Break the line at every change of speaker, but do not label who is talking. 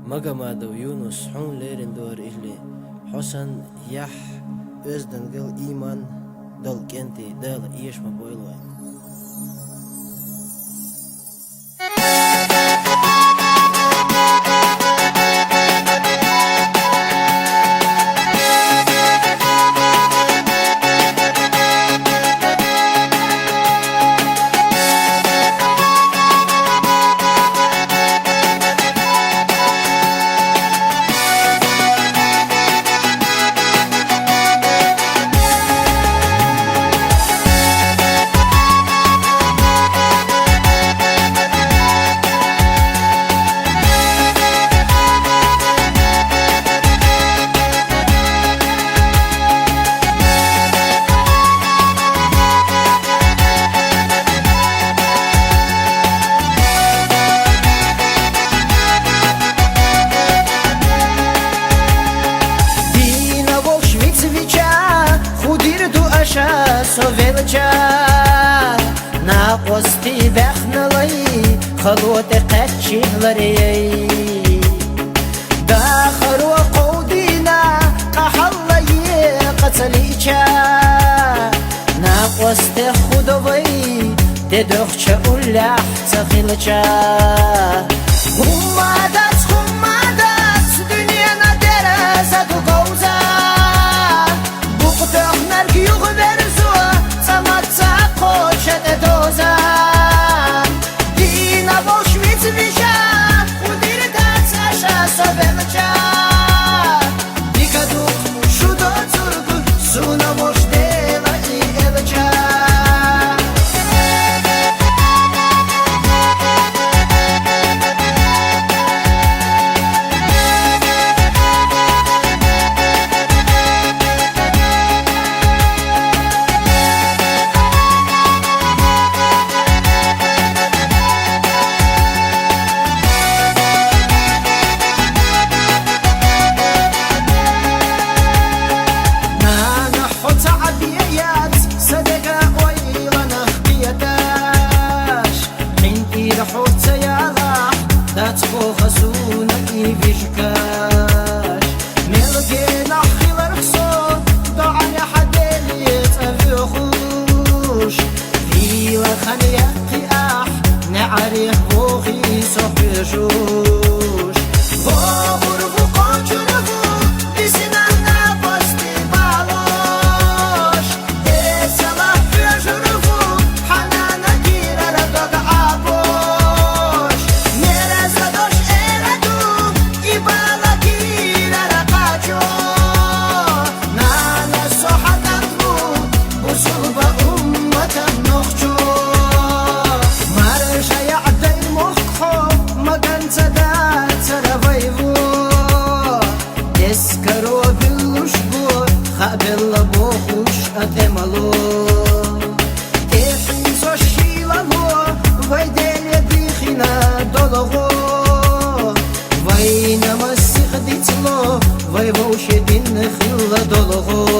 Magamadow Yunus Hun Lerindor Ihli Hosan Yah Özdengil iman dal kenti dal ieshma boilway.
Sovelca na qosti bekhnalay khalot qatchilari dakhru qawdina qahalay qatlicha na qosti khudaway dedokhcha ulah tsakhilcha humadat dunyana derasa tu gauza buqtaq narki yughber Bella bohush atemalo Tehim zoshilalo Vai dele dikhina dologo Vai namassikh ditlo Vai voshedin khilla dologo